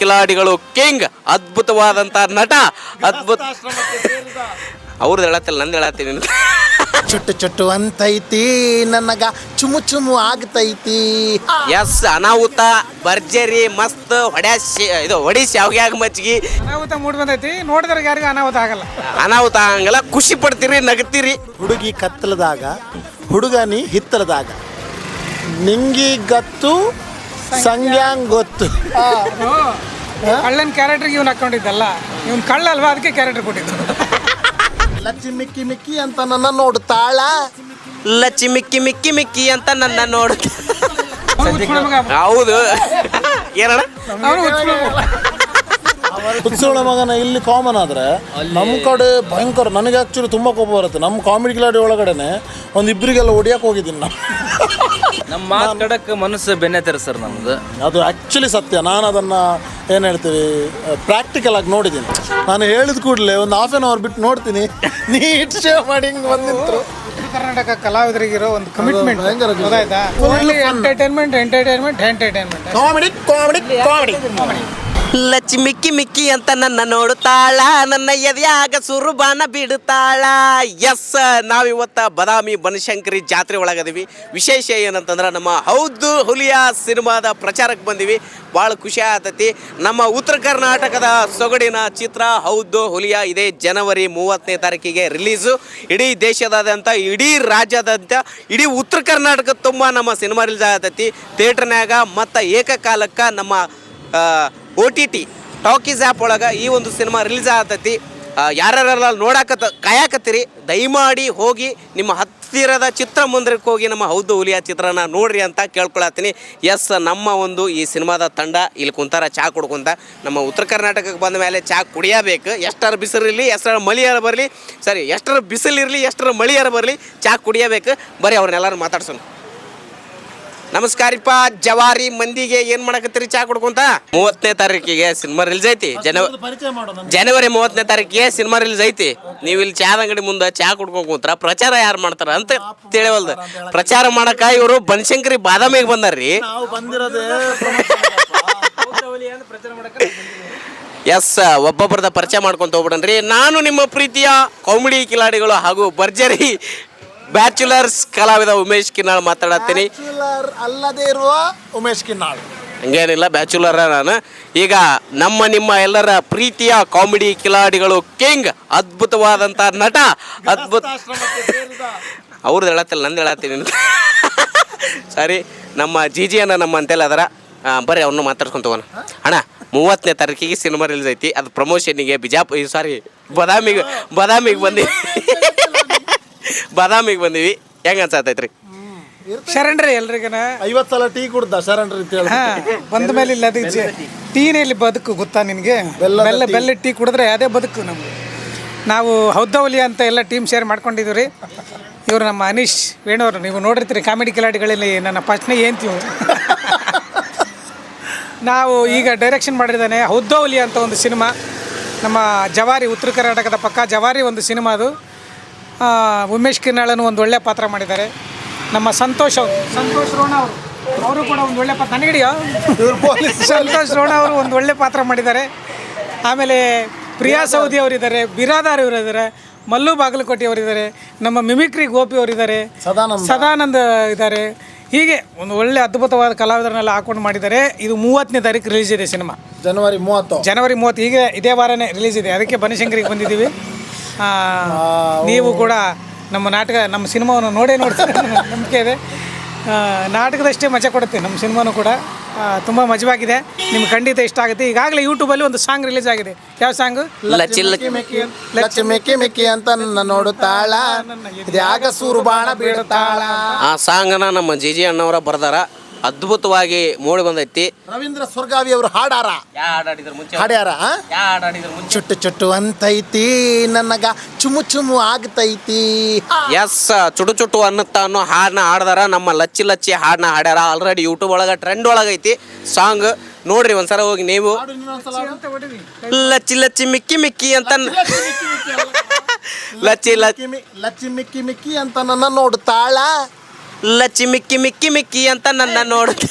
ಕಿಲಾಡಿಗಳು king ಅದ್ಭುತವಾದಂತ ನಟ ಅದ್ಭುತ ಅವ್ರದ್ದು ಹೇಳತ್ತಿಲ್ಲ ನಂದು ಹೇಳತ್ತೀನಿ ಚುಟ್ಟು ಚುಟ್ಟು ಅಂತೈತಿ ನನಗ ಚುಮು ಚುಮು ಆಗ್ತೈತಿ. ಎಸ್ ಅನಾಹುತ ಭರ್ಜರಿ ಮಸ್ತ್ ಇದು ಹೊಡಿ ಶಾವ್ಗ್ಯಾಗ ಮಜ್ಜಿಗೆ ಅನಾಹುತ ಮೂಡ್ ಬಂದೈತಿ ನೋಡಿದ್ರೆ ಯಾರಿಗೂ ಅನಾಹುತ ಆಗಲ್ಲ. ಅನಾಹುತ ಹಂಗೆಲ್ಲ ಖುಷಿ ಪಡ್ತೀರಿ ನಗತೀರಿ. ಹುಡುಗಿ ಕತ್ತಲದಾಗ ಹುಡುಗನಿ ಹಿತ್ತಲದಾಗ ನಿಂಗಿ ಗತ್ತು ಸಂಗ್ಯಾಂಗ್ ಗೊತ್ತು. ಕಳ್ಳನ ಕ್ಯಾರೆಕ್ಟರ್ಗೆ ಇವ್ನು ಹಾಕೊಂಡಿದ್ದಲ್ಲ, ಇವ್ನು ಕಳ್ಳ ಅಲ್ವಾ, ಅದಕ್ಕೆ ಕ್ಯಾರೆಕ್ಟರ್ ಕೊಟ್ಟಿದ್ದು. ಲಚ್ಚಿ ಮಿಕ್ಕಿ ಮಿಕ್ಕಿ ಅಂತ ನನ್ನ ನೋಡ್ತಾಳ, ಲಚ್ಚಿ ಮಿಕ್ಕಿ ಮಿಕ್ಕಿ ಮಿಕ್ಕಿ ಅಂತ ನನ್ನ ನೋಡುತ್ತ. ಅವ್ನು ಹುಚ್ಚುಳ ಮಗ. ಹೌದು ಏನಣ್ಣ ಅವ್ನು ಹುಚ್ಚುಳ ಮಗ. ಹುಚ್ಚೋಳ ಮಗನ ಇಲ್ಲಿ ಕಾಮನ್ ಆದರೆ ನಮ್ಮ ಕಡೆ ಭಯಂಕರ. ನನಗೆ ಆ್ಯಕ್ಚುಲಿ ತುಂಬ ಕೋಪ ಬರುತ್ತೆ. ನಮ್ಮ ಕಾಮಿಡಿ ಕಿಲಾಡಿ ಒಳಗಡೆನೆ ಒಂದಿಬ್ಬರಿಗೆಲ್ಲ ಹೊಡಿಯಕ್ಕೆ ಹೋಗಿದ್ದೀನಿ ನಾನು. ನಮ್ಮ ಮಾತಾಡಕ್ಕೆ ಮನಸ್ಸು ಬೆನ್ನತ್ತಿರ ಸರ್ ನಮ್ದು. ಅದು ಆ್ಯಕ್ಚುಲಿ ಸತ್ಯ. ನಾನು ಅದನ್ನು ಏನು ಹೇಳ್ತೀವಿ ಪ್ರಾಕ್ಟಿಕಲ್ ಆಗಿ ನೋಡಿದ್ದೀನಿ. ನಾನು ಹೇಳಿದ ಕೂಡಲೇ ಒಂದು ಹಾಫ್ ಆನ್ ಅವರ್ ಬಿಟ್ಟು ನೋಡ್ತೀನಿ, ನೀಟ್ ಶೇವ್ ಮಾಡಿ ಹಿಂಗೆ ಬಂದಿತ್ತು. ಉತ್ತರ ಕರ್ನಾಟಕ ಕಲಾವಿದರಿಗಿರೋ ಒಂದು ಕಮಿಟ್ಮೆಂಟ್ ಭಯಂಕರ ಖುಷಿ. ಗೊತ್ತಾಯ್ತಾ? Only entertainment comedy comedy comedy. Lacchi ಮಿಕ್ಕಿ ಮಿಕ್ಕಿ ಅಂತ ನನ್ನ ನೋಡುತ್ತಾಳ, ನನ್ನ ಎದೆಯಾಗ ಸುರುಬಾನ ಬಿಡುತ್ತಾಳ. ಎಸ್, ನಾವಿವತ್ತ ಬದಾಮಿ ಬನಶಂಕರಿ ಜಾತ್ರೆ ಒಳಗದೀವಿ. ವಿಶೇಷ ಏನಂತಂದ್ರೆ ನಮ್ಮ ಹೌದು ಹುಲಿಯ ಸಿನಿಮಾದ ಪ್ರಚಾರಕ್ಕೆ ಬಂದೀವಿ. ಭಾಳ ಖುಷಿ ಆಗ್ತೈತಿ. ನಮ್ಮ ಉತ್ತರ ಕರ್ನಾಟಕದ ಸೊಗಡಿನ ಚಿತ್ರ ಹೌದು ಹುಲಿಯ ಇದೇ ಜನವರಿ 30ನೇ ತಾರೀಕಿಗೆ ರಿಲೀಸು. ಇಡೀ ದೇಶದಾದ್ಯಂತ, ಇಡೀ ರಾಜ್ಯದಾದ್ಯಂತ, ಇಡೀ ಉತ್ತರ ಕರ್ನಾಟಕ ತುಂಬ ನಮ್ಮ ಸಿನಿಮಾ ರಿಲೀಸ್ ಆಗತೈತಿ ಥಿಯೇಟ್ರ್ನ್ಯಾಗ. ಮತ್ತು ಏಕಕಾಲಕ್ಕೆ ನಮ್ಮ OTT ಟಾಕೀಸ್ ಆ್ಯಪ್ ಒಳಗೆ ಈ ಒಂದು ಸಿನಿಮಾ ರಿಲೀಸ್ ಆಗತೈತಿ. ಯಾರ್ಯಾರೆಲ್ಲ ಕಾಯಕತ್ತೀರಿ, ದಯಮಾಡಿ ಹೋಗಿ ನಿಮ್ಮ ಹತ್ತಿರದ ಚಿತ್ರಮಂದಿರಕ್ಕೆ ಹೋಗಿ ನಮ್ಮ ಹೌದು ಹುಲಿಯ ಚಿತ್ರನ ನೋಡ್ರಿ ಅಂತ ಕೇಳ್ಕೊಳತ್ತೀನಿ. ಎಸ್, ನಮ್ಮ ಒಂದು ಈ ಸಿನಿಮಾದ ತಂಡ ಇಲ್ಲಿ ಕುಂತಾರ ಚಹಾ ಕುಡ್ಕೊಂತ. ನಮ್ಮ ಉತ್ತರ ಕರ್ನಾಟಕಕ್ಕೆ ಬಂದ ಮೇಲೆ ಚಹಾ ಕುಡಿಯಬೇಕು. ಎಷ್ಟರ ಬಿಸಿಲಿರಲಿ, ಎಷ್ಟರ ಮಳಿಯಾರ ಬರಲಿ, ಸರಿ ಎಷ್ಟರ ಬಿಸಿಲಿರಲಿ, ಎಷ್ಟರ ಮಳಿಯಾರ ಬರಲಿ, ಚಹಾ ಕುಡಿಯಬೇಕು. ಬರೀ ಅವ್ರನ್ನೆಲ್ಲರೂ ಮಾತಾಡ್ಸೋಣ. ನಮಸ್ಕಾರಪ್ಪ ಜವಾರಿ ಮಂದಿಗೆ, ಏನು ಮಾಡಕತ್ತೀರಿ ಚಹಾ ಕುಡ್ಕೊಂತ? 30ನೇ ತಾರೀಕಿಗೆ ಸಿನಿಮಾ ರಿಲೀಸ್ ಐತಿ. ಜನವರಿ 30ನೇ ತಾರೀಕಿಗೆ ಸಿನಿಮಾ ರಿಲೀಸ್ ಐತಿ. ನೀವು ಇಲ್ಲಿ ಚಹಾದ ಅಂಗಡಿ ಮುಂದೆ ಚಹಾ ಕುಡ್ಕೊಂಡು ಕೂತ್ರ ಪ್ರಚಾರ ಯಾರು ಮಾಡ್ತಾರ ಅಂತ ತಿಳಿವಲ್ದು. ಪ್ರಚಾರ ಮಾಡಕ ಇವರು ಬನಶಂಕರಿ ಬಾದಾಮಿಗೆ ಬಂದಾರ್ರಿ. ಎಸ್, ಒಬ್ಬೊಬ್ಬರದ ಪರಿಚಯ ಮಾಡ್ಕೊಂತ ಹೋಗ್ಬಿಡನ್ರಿ. ನಾನು ನಿಮ್ಮ ಪ್ರೀತಿಯ ಕಾಮಿಡಿ ಕಿಲಾಡಿಗಳು ಹಾಗೂ ಭರ್ಜರಿ ಬ್ಯಾಚುಲರ್ಸ್ ಕಲಾವಿದ ಉಮೇಶ್ ಕಿನ್ನಾಳ್ ಮಾತಾಡತ್ತೀನಿ. ಅಲ್ಲದೇ ಇರುವ ಉಮೇಶ್ ಕಿನ್ನಾಳ್ ಹಂಗೇನಿಲ್ಲ, ಬ್ಯಾಚುಲರ ನಾನು. ಈಗ ನಿಮ್ಮ ಎಲ್ಲರ ಪ್ರೀತಿಯ ಕಾಮಿಡಿ ಕಿಲಾಡಿಗಳು ಕಿಂಗ್ ಅದ್ಭುತವಾದಂಥ ನಟ ಅದ್ಭುತ ಅವ್ರದ್ದು ಹೇಳತ್ತಿಲ್ಲ ನಂದು ಹೇಳತ್ತೀನಿ ಸರಿ. ನಮ್ಮ ಜಿಜಿ ಅನ್ನ ನಮ್ಮ ಅಂತೆಲ್ಲ ಅದರ ಬರ್ರಿ ಅವ್ರನ್ನ ಮಾತಾಡ್ಸ್ಕೊಂತ ಹೋಗೋಣ. ಅಣ್ಣ, 30ನೇ ತಾರೀಕಿಗೆ ಸಿನಿಮಾ ರಿಲೀಸ್ ಐತಿ. ಅದು ಪ್ರಮೋಷನ್ನಿಗೆ ಬಾದಾಮಿಗೆ ಬಂದೀವಿ. ಹೆಂಗ ಅನ್ಸತೈತ್ರಿ? ಶರಣ್ರಿ ಎಲ್ರಿಗನ 50 ಸಲ ಟೀ ಕುಡ್ದ ಶರಣ್ರಿ ಅಂತ ಹೇಳಿ. ಬಂದ ಮೇಲೆ ಇಲ್ಲ ಅದು ಟೀನೇ ಇಲ್ಲಿ ಬದುಕು, ಗೊತ್ತಾ ನಿನಗೆ? ಬೆಲ್ಲ ಟೀ ಕುಡಿದ್ರೆ ಅದೇ ಬದುಕು ನಮ್ಗೆ. ನಾವು ಹೌದವಲಿ ಅಂತ ಎಲ್ಲ ಟೀಮ್ ಶೇರ್ ಮಾಡ್ಕೊಂಡಿದ್ದೀವಿ ರೀ. ಇವರು ನಮ್ಮ ಅನೀಶ್ ವೇಣುವರು, ನೀವು ನೋಡಿರ್ತೀರಿ ಕಾಮಿಡಿ ಕಿಲಾಡಿಗಳಲ್ಲಿ ನನ್ನ ಪ್ರಶ್ನೆ ಏನ್ತೀವಿ. ನಾವು ಈಗ ಡೈರೆಕ್ಷನ್ ಮಾಡಿದ್ದಾನೆ ಹೌದವಲಿ ಅಂತ ಒಂದು ಸಿನಿಮಾ. ನಮ್ಮ ಜವಾರಿ, ಉತ್ತರ ಕರ್ನಾಟಕದ ಪಕ್ಕ ಜವಾರಿ ಒಂದು ಸಿನಿಮಾ ಅದು. ಉಮೇಶ್ ಕಿನ್ನಾಳನ್ನು ಒಂದು ಒಳ್ಳೆಯ ಪಾತ್ರ ಮಾಡಿದ್ದಾರೆ. ನಮ್ಮ ಸಂತೋಷ್ ರೋಣ ಅವರು ಕೂಡ ಒಂದು ಒಳ್ಳೆಯ ಪಾತ್ರ, ನನಗಿಡಿಯೋ ಸಂತೋಷ್ ರೋಣ ಅವರು ಒಂದು ಒಳ್ಳೆ ಪಾತ್ರ ಮಾಡಿದ್ದಾರೆ. ಆಮೇಲೆ ಪ್ರಿಯಾ ಸೌದಿ ಅವರಿದ್ದಾರೆ, ಬಿರಾದಾರ್ ಇವರಿದ್ದಾರೆ, ಮಲ್ಲು ಬಾಗಲಕೋಟೆ ಅವರಿದ್ದಾರೆ, ನಮ್ಮ ಮಿಮಿಕ್ರಿ ಗೋಪಿ ಅವರಿದ್ದಾರೆ, ಸದಾನಂದ ಇದ್ದಾರೆ. ಹೀಗೆ ಒಂದು ಒಳ್ಳೆ ಅದ್ಭುತವಾದ ಕಲಾವಿದರನ್ನೆಲ್ಲ ಹಾಕೊಂಡು ಮಾಡಿದ್ದಾರೆ. ಇದು 30ನೇ ತಾರೀಕು ರಿಲೀಸ್ ಇದೆ ಸಿನಿಮಾ. ಜನವರಿ 30 ಈಗ ಇದೇ ವಾರನೇ ರಿಲೀಸ್ ಇದೆ. ಅದಕ್ಕೆ ಬನಶಂಕರಿಗೆ ಬಂದಿದ್ದೀವಿ. ನೀವು ಕೂಡ ನಮ್ಮ ನಾಟಕ, ನಮ್ಮ ಸಿನಿಮಾವನ್ನು ನೋಡ್ತೀರಿ, ನಂಬಿಕೆ ಇದೆ. ನಾಟಕದಷ್ಟೇ ಮಜಾ ಕೊಡುತ್ತೆ ನಮ್ಮ ಸಿನಿಮಾನು ಕೂಡ. ತುಂಬ ಮಜವಾಗಿದೆ, ನಿಮ್ಗೆ ಖಂಡಿತ ಇಷ್ಟ ಆಗುತ್ತೆ. ಈಗಾಗಲೇ ಯೂಟ್ಯೂಬಲ್ಲಿ ಒಂದು ಸಾಂಗ್ ರಿಲೀಸ್ ಆಗಿದೆ. ಯಾವ ಸಾಂಗು? ಲಚ್ಚಿ ಮಿಕ್ಕಿ ಮಿಕ್ಕಿ ಅಂತ ನನ್ನ ನೋಡುತ್ತಾಳ, ಇದ್ಯಾಗ ಸೂರು ಬಾಣ ಬೀಳುತ್ತಾಳ. ಆ ಸಾಂಗನ ನಮ್ಮ ಜಿಜಿ ಅಣ್ಣವರ ಬರ್ದಾರ. ಅದ್ಭುತವಾಗಿ ಮೂಡಿ ಬಂದೈತಿ. ರವೀಂದ್ರ ಸ್ವರ್ಗಾವಿ ಅವರು ಹಾಡ್ಯಾರ. ಚುಟ್ಟು ಚುಟ್ಟು ಅಂತೈತಿ ನನಗ ಚುಮು ಚುಮು ಆಗ್ತೈತಿ. ಎಸ್, ಚುಟು ಚುಟು ಅನ್ನೋ ಹಾಡನ್ನ ಹಾಡ್ದಾರ. ನಮ್ಮ ಲಚ್ಚಿ ಲಚ್ಚಿ ಹಾಡನ್ನ ಹಾಡ್ಯಾರ. ಆಲ್ರೆಡಿ ಯೂಟ್ಯೂಬ್ ಒಳಗೆ ಟ್ರೆಂಡ್ ಒಳಗೈತಿ ಸಾಂಗ್. ನೋಡ್ರಿ ಒಂದ್ಸಲ ಹೋಗಿ ನೀವು. ಲಚ್ಚಿ ಲಚ್ಚಿ ಮಿಕ್ಕಿ ಮಿಕ್ಕಿ ಅಂತ ಲಚ್ಚಿ ಮಿಕ್ಕಿ ಮಿಕ್ಕಿ ಅಂತ ನನ್ನ ನೋಡುತ್ತಾಳ, ಲಚ್ಚಿ ಮಿಕ್ಕಿ ಮಿಕ್ಕಿ ಮಿಕ್ಕಿ ಅಂತ ನನ್ನ ನೋಡುತ್ತ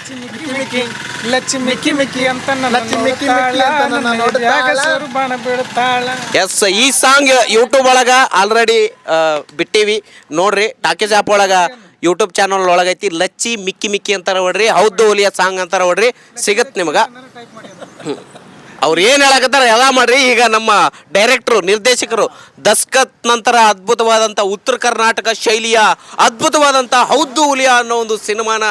ಲಚ್ಚಿ ಮಿಕ್ಕಿ ಮಿಕ್ಕಿ ಅಂತ ಲಚ್ಚಿ ಮಿಕ್ಕಿ ಮಿಕ್ಕಿ ಅಂತ ನನ್ನ ನೋಡುತ್ತಾಳ. ಬಾಣ ಬೀಳುತ್ತಾಳ. ಎಸ್, ಈ ಸಾಂಗ್ ಯೂಟ್ಯೂಬ್ ಒಳಗ ಆಲ್ರೆಡಿ ಬಿಟ್ಟಿವಿ ನೋಡ್ರಿ. ಟಾಕೀಸ್ ಆ್ಯಪ್ ಒಳಗ ಯೂಟ್ಯೂಬ್ ಚಾನಲ್ ಒಳಗೈತಿ. ಲಚ್ಚಿ ಮಿಕ್ಕಿ ಮಿಕ್ಕಿ ಅಂತಾರ ನೋಡ್ರಿ, ಹೌದು ಹುಲಿಯ ಸಾಂಗ್ ಅಂತಾರ ನೋಡ್ರಿ, ಸಿಗತ್ ನಿಮಗ. ಅವ್ರು ಏನು ಹೇಳಕತ್ತಾರ ಎಲ್ಲ ಮಾಡ್ರಿ. ಈಗ ನಮ್ಮ ಡೈರೆಕ್ಟ್ರು, ನಿರ್ದೇಶಕರು ದಸ್ಕತ್ ನಂತರ ಅದ್ಭುತವಾದಂಥ ಉತ್ತರ ಕರ್ನಾಟಕ ಶೈಲಿಯ ಅದ್ಭುತವಾದಂಥ ಹೌದು ಹುಲಿಯ ಅನ್ನೋ ಒಂದು ಸಿನಿಮಾನ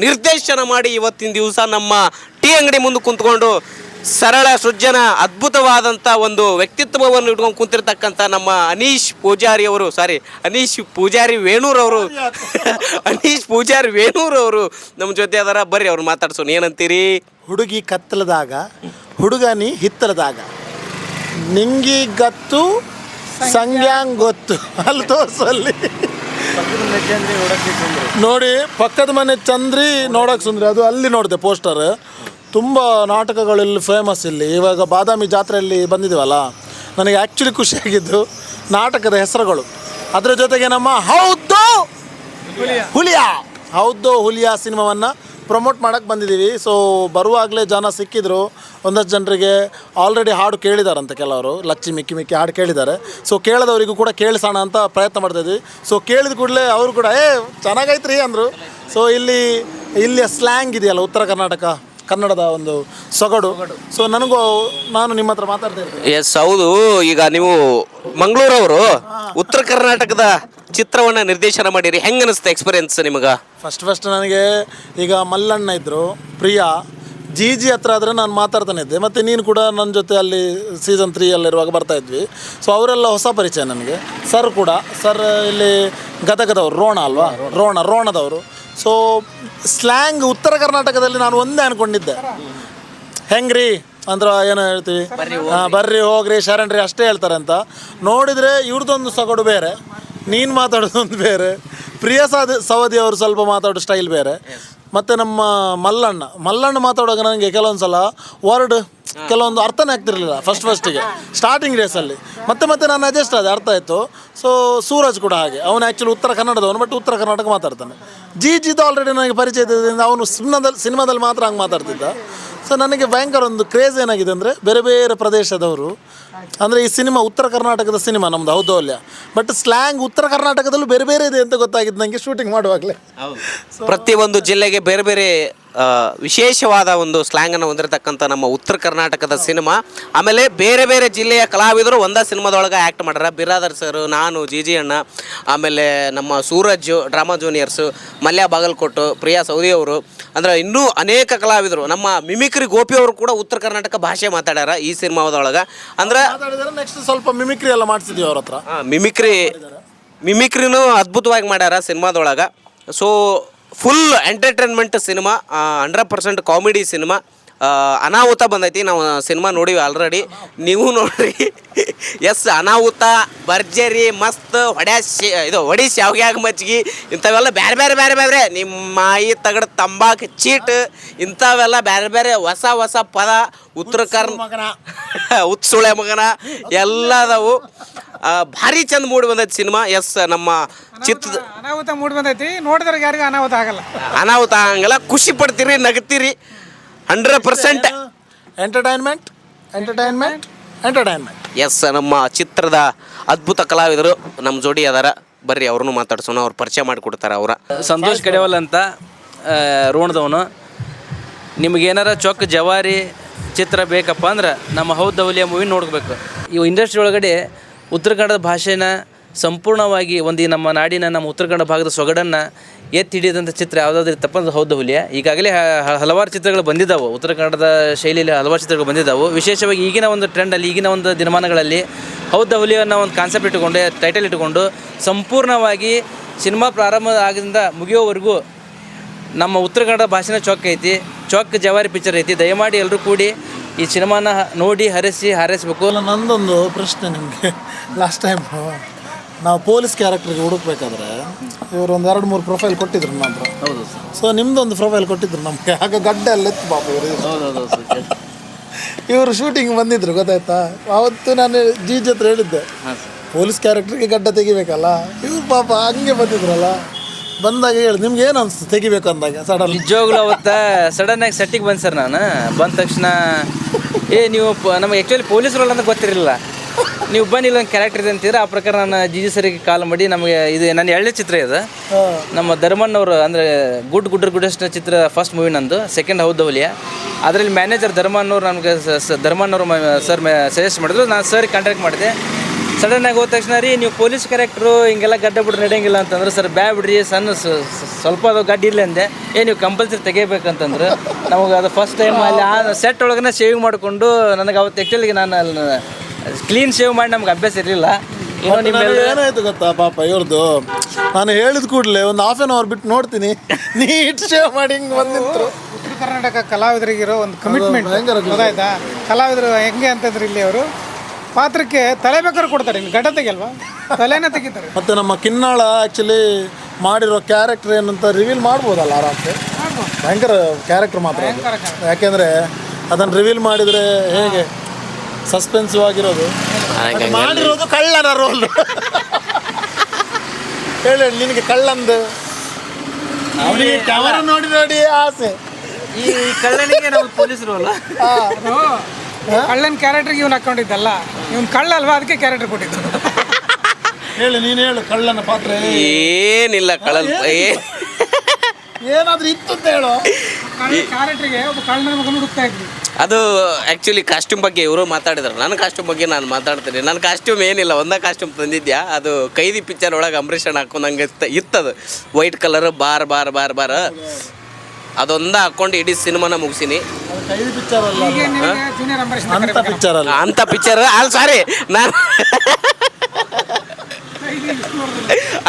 ನಿರ್ದೇಶನ ಮಾಡಿ ಇವತ್ತಿನ ದಿವಸ ನಮ್ಮ ಟೀ ಅಂಗಡಿ ಮುಂದೆ ಕುಂತ್ಕೊಂಡು ಸರಳ ಸೃಜನ ಅದ್ಭುತವಾದಂಥ ಒಂದು ವ್ಯಕ್ತಿತ್ವವನ್ನು ಇಟ್ಕೊಂಡು ಕುಂತಿರ್ತಕ್ಕಂಥ ನಮ್ಮ ಅನೀಶ್ ಪೂಜಾರಿ ವೇಣೂರವರು ಅನೀಶ್ ಪೂಜಾರಿ ವೇಣೂರವರು ನಮ್ಮ ಜೊತೆ ಅದಾರ. ಬರ್ರಿ ಅವ್ರು ಮಾತಾಡ್ಸೋಣ. ಏನಂತೀರಿ? ಹುಡುಗಿ ಕತ್ತಲದಾಗ, ಹುಡುಗ ನೀ ಹಿತ್ತಲದಾಗ, ನಿಂಗಿ ಗತ್ತು ಸಂಗ್ಯಾಂಗ್ ಗೊತ್ತು ಅಲ್ಲಿ ತೋರ್ಸಲ್ಲಿ ನೋಡಿ. ಪಕ್ಕದ ಮನೆ ಚಂದ್ರಿ ನೋಡೋಕೆ ಸುಂದ್ರಿ, ಅದು ಅಲ್ಲಿ ನೋಡಿದೆ ಪೋಸ್ಟರ್. ತುಂಬ ನಾಟಕಗಳಲ್ಲಿ ಫೇಮಸ್ ಇಲ್ಲಿ. ಇವಾಗ ಬಾದಾಮಿ ಜಾತ್ರೆಯಲ್ಲಿ ಬಂದಿದ್ದೀವಲ್ಲ, ನನಗೆ ಆ್ಯಕ್ಚುಲಿ ಖುಷಿಯಾಗಿದ್ದು ನಾಟಕದ ಹೆಸರುಗಳು. ಅದರ ಜೊತೆಗೆ ನಮ್ಮ ಹೌದು ಹುಲಿಯ ಸಿನಿಮಾವನ್ನು ಪ್ರಮೋಟ್ ಮಾಡೋಕ್ಕೆ ಬಂದಿದ್ದೀವಿ. ಸೊ ಬರುವಾಗಲೇ ಜನ ಸಿಕ್ಕಿದ್ರು. ಒಂದಷ್ಟು ಜನರಿಗೆ ಆಲ್ರೆಡಿ ಹಾಡು ಕೇಳಿದಾರಂತೆ, ಕೆಲವರು ಲಚ್ಚಿ ಮಿಕ್ಕಿ ಮಿಕ್ಕಿ ಹಾಡು ಕೇಳಿದ್ದಾರೆ. ಸೊ ಕೇಳದವರಿಗೂ ಕೂಡ ಕೇಳಿಸೋಣ ಅಂತ ಪ್ರಯತ್ನ ಮಾಡ್ತಾಯಿದ್ವಿ. ಸೊ ಕೇಳಿದ ಕೂಡಲೇ ಅವರು ಕೂಡ ಚೆನ್ನಾಗೈತ್ರಿ ಅಂದರು. ಸೊ ಇಲ್ಲಿಯ ಸ್ಲ್ಯಾಂಗ್ ಇದೆಯಲ್ಲ, ಉತ್ತರ ಕನ್ನಡದ ಒಂದು ಸೊಗಡು. ಸೊ ನಾನು ನಿಮ್ಮ ಹತ್ರ ಮಾತಾಡ್ತಾ ಇರ್ತೀನಿ. ಎಸ್, ಹೌದು. ಈಗ ನೀವು ಮಂಗಳೂರವರು ಉತ್ತರ ಕರ್ನಾಟಕದ ಚಿತ್ರವನ್ನು ನಿರ್ದೇಶನ ಮಾಡಿರಿ. ಹೆಂಗೆ ಅನಿಸ್ತು ಎಕ್ಸ್ಪೀರಿಯನ್ಸ್ ನಿಮಗೆ? ಫಸ್ಟ್ ನನಗೆ ಈಗ ಮಲ್ಲಣ್ಣ ಇದ್ದರು, ಪ್ರಿಯಾ, ಜಿ ಹತ್ರ ಆದರೆ ನಾನು ಮಾತಾಡ್ತಾನೆ ಇದ್ದೆ. ಮತ್ತು ನೀನು ಕೂಡ ನನ್ನ ಜೊತೆ ಅಲ್ಲಿ ಸೀಸನ್ 3ಯಲ್ಲಿರುವಾಗ ಬರ್ತಾಯಿದ್ವಿ. ಸೊ ಅವರೆಲ್ಲ ಹೊಸ ಪರಿಚಯ ನನಗೆ. ಸರ್ ಇಲ್ಲಿ ಗದಗದವರು, ರೋಣದವರು. ಸೊ ಸ್ಲ್ಯಾಂಗ್ ಉತ್ತರ ಕರ್ನಾಟಕದಲ್ಲಿ ನಾನು ಒಂದೇ ಅಂದ್ಕೊಂಡಿದ್ದೆ, ಹೆಂಗ್ರಿ ಅಂದ್ರೆ ಏನೋ ಹೇಳ್ತೀವಿ, ಬರ್ರಿ ಹೋಗ್ರಿ ಶರಣ್ರಿ ಅಷ್ಟೇ ಹೇಳ್ತಾರೆ ಅಂತ. ನೋಡಿದರೆ ಇವ್ರದ್ದೊಂದು ಸೊಗಡು ಬೇರೆ, ನೀನು ಮಾತಾಡೋದೊಂದು ಬೇರೆ, ಪ್ರಿಯಾ ಸವದಿ ಅವರು ಸ್ವಲ್ಪ ಮಾತಾಡೋ ಸ್ಟೈಲ್ ಬೇರೆ. ಮತ್ತು ನಮ್ಮ ಮಲ್ಲಣ್ಣ ಮಾತಾಡುವಾಗ ನನಗೆ ಕೆಲವೊಂದು ಸಲ ಕೆಲವೊಂದು ಅರ್ಥನೇ ಆಗ್ತಿರಲಿಲ್ಲ ಫಸ್ಟಿಗೆ ಸ್ಟಾರ್ಟಿಂಗ್ ಡೇಸಲ್ಲಿ. ಮತ್ತೆ ನಾನು ಅಡ್ಜಸ್ಟ್ ಆದೆ, ಅರ್ಥ ಆಯಿತು. ಸೊ ಸೂರಜ್ ಕೂಡ ಹಾಗೆ, ಅವನು ಆ್ಯಕ್ಚುಲಿ ಉತ್ತರ ಕನ್ನಡದವನು, ಬಟ್ ಉತ್ತರ ಕರ್ನಾಟಕ ಮಾತಾಡ್ತಾನೆ. ಜಿದು ಆಲ್ರೆಡಿ ನನಗೆ ಪರಿಚಯ ಇದ್ದರಿಂದ ಅವನು ಸಿನಿಮಾದಲ್ಲಿ ಮಾತ್ರ ಹಂಗೆ ಮಾತಾಡ್ತಿದ್ದ. ಸೊ ನನಗೆ ಭಯಂಕರ ಒಂದು ಕ್ರೇಜ್ ಏನಾಗಿದೆ ಅಂದರೆ, ಬೇರೆ ಬೇರೆ ಪ್ರದೇಶದವರು ಅಂದರೆ ಈ ಸಿನಿಮಾ ಉತ್ತರ ಕರ್ನಾಟಕದ ಸಿನಿಮಾ ನಮ್ಮದು ಹೌದು ಅಲ್ಲ, ಬಟ್ ಸ್ಲ್ಯಾಂಗ್ ಉತ್ತರ ಕರ್ನಾಟಕದಲ್ಲೂ ಬೇರೆ ಬೇರೆ ಇದೆ ಅಂತ ಗೊತ್ತಾಗಿದ್ದು ನನಗೆ ಶೂಟಿಂಗ್ ಮಾಡುವಾಗಲೇ. ಪ್ರತಿಯೊಂದು ಜಿಲ್ಲೆಗೆ ಬೇರೆ ಬೇರೆ ವಿಶೇಷವಾದ ಒಂದು ಸ್ಲ್ಯಾಂಗನ್ನು ಹೊಂದಿರತಕ್ಕಂಥ ನಮ್ಮ ಉತ್ತರ ಕರ್ನಾಟಕದ ಸಿನಿಮಾ. ಆಮೇಲೆ ಬೇರೆ ಬೇರೆ ಜಿಲ್ಲೆಯ ಕಲಾವಿದರು ಒಂದೇ ಸಿನಿಮಾದೊಳಗೆ ಆ್ಯಕ್ಟ್ ಮಾಡ್ಯಾರ. ಬಿರಾದರ್ ಸರ್, ನಾನು, ಜಿ ಅಣ್ಣ, ಆಮೇಲೆ ನಮ್ಮ Suraj drama juniors, Mallya Bagalkot, Priya Saudi ಅವರು, ಅಂದರೆ ಇನ್ನೂ ಅನೇಕ ಕಲಾವಿದರು. ನಮ್ಮ ಮಿಮಿಕ್ರಿ ಗೋಪಿ ಅವರು ಕೂಡ ಉತ್ತರ ಕರ್ನಾಟಕ ಭಾಷೆ ಮಾತಾಡ್ಯಾರ ಈ ಸಿನಿಮಾದೊಳಗೆ. ಅಂದ್ರೆ ನೆಕ್ಸ್ಟ್ ಸ್ವಲ್ಪ ಮಿಮಿಕ್ರಿ ಎಲ್ಲ ಮಾಡಿಸಿದ್ವಿ ಅವ್ರ ಹತ್ರ. ಮಿಮಿಕ್ರಿನೂ ಅದ್ಭುತವಾಗಿ ಮಾಡ್ಯಾರ ಸಿನಿಮಾದೊಳಗೆ. So full entertainment cinema, 100% comedy cinema. ಅನಾಹುತ ಬಂದೈತಿ, ನಾವು ಸಿನಿಮಾ ನೋಡಿವಿ ಆಲ್ರೆಡಿ, ನೀವು ನೋಡ್ರಿ. ಎಸ್, ಅನಾಹುತ ಭರ್ಜರಿ ಮಸ್ತ್, ಹೊಡಿ ಶಾವ್ಗ್ಯಾಗ ಮಜ್ಜಿಗೆ, ಇಂಥವೆಲ್ಲ ಬೇರೆ ನಿಮ್ಮ ಮಾಯಿ ತಗಡ ತಂಬಾಕು ಚೀಟ್, ಇಂಥವೆಲ್ಲ ಬೇರೆ ಹೊಸ ಪದ ಉತ್ಸುಳೆ ಮಗನ ಎಲ್ಲ ಅದಾವು. ಭಾರಿ ಚಂದ ಮೂಡಿ ಬಂದೈತಿ ಸಿನಿಮಾ. ಎಸ್, ನಮ್ಮ ಅನಾಹುತ ಮೂಡಿ ಬಂದೈತಿ, ನೋಡಿದ್ರೆ ಯಾರಿಗೂ ಅನಾಹುತ ಆಗಲ್ಲ, ಖುಷಿ ಪಡ್ತೀರಿ, ನಗ್ತೀರಿ. 100% ಎಂಟರ್ಟೈನ್ಮೆಂಟ್. ಎಸ್, ನಮ್ಮ ಚಿತ್ರದ ಅದ್ಭುತ ಕಲಾವಿದರು ನಮ್ಮ ಜೋಡಿ ಅದಾರ. ಬರ್ರಿ ಅವ್ರನ್ನೂ ಮಾತಾಡ್ಸೋಣ, ಅವ್ರು ಪರಿಚಯ ಮಾಡಿಕೊಡ್ತಾರೆ. ಸಂತೋಷ್ ಕಡೆವಲ್ ಅಂತ, ರೋಣದವನು. ನಿಮಗೇನಾರ ಚೊಕ್ಕ ಜವಾರಿ ಚಿತ್ರ ಬೇಕಪ್ಪ ಅಂದ್ರೆ ನಮ್ಮ ಹೌದು ಹುಲಿಯ ಮೂವಿ ನೋಡ್ಬೇಕು. ಈ ಇಂಡಸ್ಟ್ರಿ ಒಳಗಡೆ ಉತ್ತರ ಕನ್ನಡದ ಭಾಷೆನ ಸಂಪೂರ್ಣವಾಗಿ ನಮ್ಮ ನಾಡಿನ, ನಮ್ಮ ಉತ್ತರ ಕನ್ನಡ ಭಾಗದ ಸೊಗಡನ್ನು ಎತ್ತಿ ಹಿಡಿದಂಥ ಚಿತ್ರ ಯಾವುದಾದ್ರೂ ಇತ್ತಪ್ಪ ಅಂದ್ರೆ ಹೌದು ಹುಲಿಯ. ಈಗಾಗಲೇ ಹಲವಾರು ಚಿತ್ರಗಳು ಬಂದಿದ್ದಾವೆ, ಉತ್ತರ ಕನ್ನಡದ ಶೈಲಿಯಲ್ಲಿ ಹಲವಾರು ಚಿತ್ರಗಳು ಬಂದಿದ್ದಾವೆ. ವಿಶೇಷವಾಗಿ ಈಗಿನ ಒಂದು ಟ್ರೆಂಡಲ್ಲಿ, ಈಗಿನ ಒಂದು ದಿನಮಾನಗಳಲ್ಲಿ ಹೌದು ಹುಲಿಯನ್ನ ಒಂದು ಕಾನ್ಸೆಪ್ಟ್ ಇಟ್ಟುಕೊಂಡು, ಟೈಟಲ್ ಇಟ್ಟುಕೊಂಡು ಸಂಪೂರ್ಣವಾಗಿ ಸಿನಿಮಾ ಪ್ರಾರಂಭ ಆಗಿಂದ ಮುಗಿಯೋವರೆಗೂ ನಮ್ಮ ಉತ್ತರ ಕನ್ನಡ ಭಾಷೆನ ಚೊಕ್ಕ ಐತಿ, ಚೊಕ್ಕ ಜವಾರಿ ಪಿಕ್ಚರ್ ಐತಿ. ದಯಮಾಡಿ ಎಲ್ಲರೂ ಕೂಡಿ ಈ ಸಿನಿಮಾನ ನೋಡಿ ಹಾರೈಸಬೇಕು. ನಂದೊಂದು ಪ್ರಶ್ನೆ ನಿಮಗೆ. ಲಾಸ್ಟ್ ಟೈಮ್ ನಾವು ಪೊಲೀಸ್ ಕ್ಯಾರೆಕ್ಟರ್ಗೆ ಹುಡುಕ್ಬೇಕಾದ್ರೆ ಇವರು ಒಂದು 2-3 ಪ್ರೊಫೈಲ್ ಕೊಟ್ಟಿದ್ರು ನಮ್ಮ ಹತ್ರ. ಹೌದು ಸರ್. ಸೊ ನಿಮ್ದೊಂದು ಪ್ರೊಫೈಲ್ ಕೊಟ್ಟಿದ್ರು ನಮಗೆ. ಆಗ ಗಡ್ಡೆ ಎಲ್ಲ ಎತ್ತು ಪಾಪ ಇವರು. ಇವರು ಶೂಟಿಂಗ್ ಬಂದಿದ್ರು, ಗೊತ್ತಾಯ್ತಾ? ಆವತ್ತು ನಾನು ಜಿ ಹತ್ರ ಹೇಳಿದ್ದೆ, ಪೊಲೀಸ್ ಕ್ಯಾರೆಕ್ಟರ್ಗೆ ಗಡ್ಡೆ ತೆಗಿಬೇಕಲ್ಲ, ಇವ್ರು ಪಾಪ ಹಂಗೆ ಬಂದಿದ್ರಲ್ಲ. ಬಂದಾಗ ಹೇಳಿ ನಿಮ್ಗೆ ಏನು ಅನಿಸ್ತು ತೆಗಿಬೇಕು ಅಂದಾಗ ಸಡನ್ ನಿಜವಾಗ್ಲೂ ಅವತ್ತ ಸಡನ್ನಾಗಿ ಸೆಟ್ಟಿಗೆ ಬಂದು ಸರ್ ನಾನು ಬಂದ ತಕ್ಷಣ ನೀವು ನಮಗೆ ಆ್ಯಕ್ಚುಲಿ ಪೊಲೀಸ್ ರೋಲ್ ಅಂತ ಗೊತ್ತಿರಲಿಲ್ಲ, ನೀವು ಬನ್ನಿ ಇಲ್ಲೊಂದು ಕ್ಯಾರೆಕ್ಟರ್ ಇದೆ ಅಂತಿದ್ರೆ ಆ ಪ್ರಕಾರ ನಾನು ಜಿ ಸರಿಗೆ ಕಾಲ್ ಮಾಡಿ ನಮಗೆ ಇದು ನನ್ನ ಎಳ್ಳೆ ಚಿತ್ರ ಇದು ನಮ್ಮ ಧರ್ಮಣ್ಣವರು ಅಂದರೆ ಗುಡ್ಡಸ್ಟ್ ಚಿತ್ರ ಫಸ್ಟ್ ಮೂವಿ ನಂದು, ಸೆಕೆಂಡ್ ಹೌದು ಹುಲಿಯ. ಅದರಲ್ಲಿ ಮ್ಯಾನೇಜರ್ ಧರ್ಮಣ್ಣವ್ರು ನಮಗೆ ಧರ್ಮಣ್ಣವರು ಸರ್ ಸಜೆಸ್ಟ್ ಮಾಡಿದ್ರು, ನಾನು ಸರ್ ಕಾಂಟ್ಯಾಕ್ಟ್ ಮಾಡಿದೆ. ಸಡನ್ನಾಗಿ ಹೋದ ತಕ್ಷಣ ರೀ ನೀವು ಪೊಲೀಸ್ ಕ್ಯಾರೆಕ್ಟ್ರು ಹಿಂಗೆಲ್ಲ ಗಡ್ಡ ಬಿಡ್ರಿ ನಡೆಯಂಗಿಲ್ಲ ಅಂತಂದ್ರೆ, ಸರ್ ಬಿಡ್ರಿ ಸಣ್ಣ ಸ್ವಲ್ಪ ಅದು ಗಡ್ಡ ಇಲ್ಲ ಅಂದೆ. ನೀವು ಕಂಪಲ್ಸರಿ ತೆಗಿಬೇಕಂತಂದ್ರೆ ನಮಗೆ ಅದು ಫಸ್ಟ್ ಟೈಮ್ ಅಲ್ಲಿ ಆ ಸೆಟ್ ಒಳಗನೆ ಶೇವಿಂಗ್ ಮಾಡಿಕೊಂಡು ನನಗೆ ಅವತ್ತು ಆ್ಯಕ್ಚುಲಿಗೆ ನಾನು ಅಲ್ಲಿ ಕ್ಲೀನ್ ಶೇವ್ ಮಾಡಿ ನಮ್ಗೆ ಅಭ್ಯಾಸ ಇರಲಿಲ್ಲ. ಏನಾಯ್ತು ಗೊತ್ತಾ ಪಾಪ ಇವ್ರದ್ದು, ನಾನು ಹೇಳಿದ ಕೂಡಲೇ ಒಂದು ½ ಬಿಟ್ಟು ನೋಡ್ತೀನಿ, ನೀಟ್ ಶೇವ್ ಮಾಡಿ ಹಿಂಗೆ ಬಂದಿತ್ತು. ಉತ್ತರ ಕರ್ನಾಟಕ ಕಲಾವಿದರಿಗಿರೋ ಒಂದು ಕಮಿಟ್ಮೆಂಟ್ ಗೊತ್ತಾಯ್ತಾ? ಕಲಾವಿದರು ಹೆಂಗೆ ಅಂತಂದ್ರೆ ಇಲ್ಲಿ ಅವರು ಪಾತ್ರಕ್ಕೆ ತಲೆ ಬೇಕಾದ್ರೆ ಕೊಡ್ತಾರೆ, ಇನ್ನು ಗಡ್ಡ ತೆಗಿಯಲ್ವಾ, ತಲೆನೇ ತೆಗಿತಾರೆ. ಮತ್ತು ನಮ್ಮ ಕಿನ್ನಾಳ ಆ್ಯಕ್ಚುಲಿ ಮಾಡಿರೋ ಕ್ಯಾರೆಕ್ಟರ್ ಏನಂತ ರಿವೀಲ್ ಮಾಡ್ಬೋದಲ್ಲ ಆರಾಮ್ಸೆ, ಭಯಂಕರ ಕ್ಯಾರೆಕ್ಟರ್ ಮಾತ್ರ ಅದು. ಯಾಕೆಂದರೆ ಅದನ್ನು ರಿವೀಲ್ ಮಾಡಿದರೆ ಹೇಗೆ ಸಸ್ಪೆನ್ಸಿವ್ ಆಗಿರೋದು, ಮಾಡಿರೋದು ಕಳ್ಳನ ರೋಲ್. ಹೇಳಿ ನಿನಗೆ ಕಳ್ಳಂದು ಅವನಿಗೆ ಕ್ಯಾಮರಾ ನೋಡಿ ನೋಡಿ ಆಸೆ. ಈ ಕಳ್ಳನಿಗೆ ನಾವು ಪೊಲೀಸ್ ರೋಲ್ ಕಳ್ಳನ ಕ್ಯಾರೆಕ್ಟರ್ಗೆ ಇವ್ನು ಹಾಕೊಂಡಿದ್ದಲ್ಲ, ಇವ್ನು ಕಳ್ಳ ಅಲ್ವಾ, ಅದಕ್ಕೆ ಕ್ಯಾರೆಕ್ಟರ್ ಕೊಟ್ಟಿದ್ದು. ಹೇಳಿ ನೀನು ಹೇಳು ಕಳ್ಳನ ಪಾತ್ರ ಏನಿಲ್ಲ ಕಳ್ಳಲ್ ಏನಾದರೂ ಇತ್ತು ಅಂತ ಹೇಳು. ಕ್ಯಾರೆಕ್ಟರ್ಗೆ ಒಬ್ಬ ಕಳ್ಳನ ಮಗನ ಹುಡುಕ್ತಾ ಇದ್ವಿ. ಅದು ಆ್ಯಕ್ಚುಲಿ ಕಾಸ್ಟ್ಯೂಮ್ ಬಗ್ಗೆ ಇವರು ಮಾತಾಡಿದ್ರು, ನನ್ನ ಕಾಸ್ಟ್ಯೂಮ್ ಬಗ್ಗೆ ನಾನು ಮಾತಾಡ್ತೀನಿ. ನನ್ನ ಕಾಸ್ಟ್ಯೂಮ್ ಏನಿಲ್ಲ, ಒಂದೇ ಕಾಸ್ಟ್ಯೂಮ್ ತಂದಿದ್ಯಾ, ಅದು ಕೈದಿ ಪಿಕ್ಚರ್ ಒಳಗೆ ಅಂಬರೀಷ್ ಅಣ್ಣ ಹಾಕೊಂಡಂಗೆ ಇತ್ತದು, white colour bar bar bar bar ಅದೊಂದು ಹಾಕ್ಕೊಂಡು ಇಡೀ ಸಿನಿಮಾನ ಮುಗಿಸಿನಿ. ಜೂನಿಯರ್ ಅಂಬರೀಷ್ ಅಂತ ಪಿಕ್ಚರ್ ಅಲ್ಲ, ಅಂಥ ಪಿಕ್ಚರ್ ಅಲ್ಲ, ಸಾರಿ ನಾನು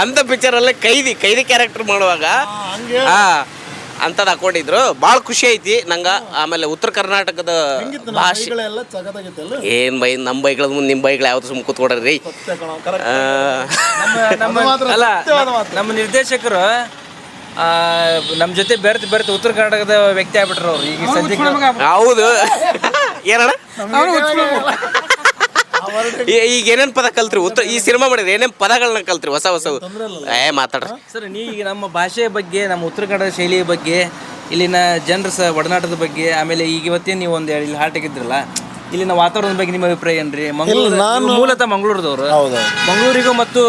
ಅಂಥ ಪಿಕ್ಚರಲ್ಲೇ ಕೈದಿ ಕ್ಯಾರೆಕ್ಟರ್ ಮಾಡುವಾಗ ಅಂಥದ್ದು ಹಾಕೊಂಡಿದ್ರು. ಭಾಳ ಖುಷಿ ಐತಿ ನಂಗೆ. ಆಮೇಲೆ ಉತ್ತರ ಕರ್ನಾಟಕದ ಭಾಷೆ ಏನು ಬೈ, ನಮ್ಮ ಬೈಗಳ ಮುಂದೆ ನಿಮ್ಮ ಬೈಗಳು ಯಾವ್ದು ಸುಮ್ಮ ಕೂತ್ಕೊಡ್ರಿ. ಅಲ್ಲ ನಮ್ಮ ನಿರ್ದೇಶಕರು ನಮ್ಮ ಜೊತೆ ಬೆರ್ತು ಉತ್ತರ ಕರ್ನಾಟಕದ ವ್ಯಕ್ತಿ ಆಗ್ಬಿಟ್ರು ಅವ್ರು ಈಗ ಸದ್ಯಕ್ಕೆ. ಹೌದು ಏನಣ್ಣ, ಈಗ ಏನೇನು ಪದ ಕಲ್ತ್ರಿ ಈ ಸಿನಿಮಾ ಮಾಡಿದ್ರಿ, ಏನೇನು ಪದಗಳನ್ನ ಕಲ್ತ್ರಿ ಹೊಸ ಮಾತಾಡ್ರಿ ಸರ್. ಈಗ ನಮ್ಮ ಭಾಷೆಯ ಬಗ್ಗೆ, ನಮ್ಮ ಉತ್ತರ ಕನ್ನಡ ಶೈಲಿಯ ಬಗ್ಗೆ, ಇಲ್ಲಿನ ಜನರ ಒಡನಾಟದ ಬಗ್ಗೆ, ಆಮೇಲೆ ಈಗ ಇವತ್ತೇನು ನೀವು ಒಂದು ಇಲ್ಲಿ ಹಾಟಿಗಿದ್ರಲ್ಲ, ಇಲ್ಲಿನ ವಾತಾವರಣದ ಬಗ್ಗೆ ನಿಮ್ಮ ಅಭಿಪ್ರಾಯ ಏನ್ರಿ? ಮಂಗಳೂರು ಮೂಲತಃ ಮಂಗಳೂರದವರು, ಮಂಗಳೂರಿಗೂ ಮತ್ತು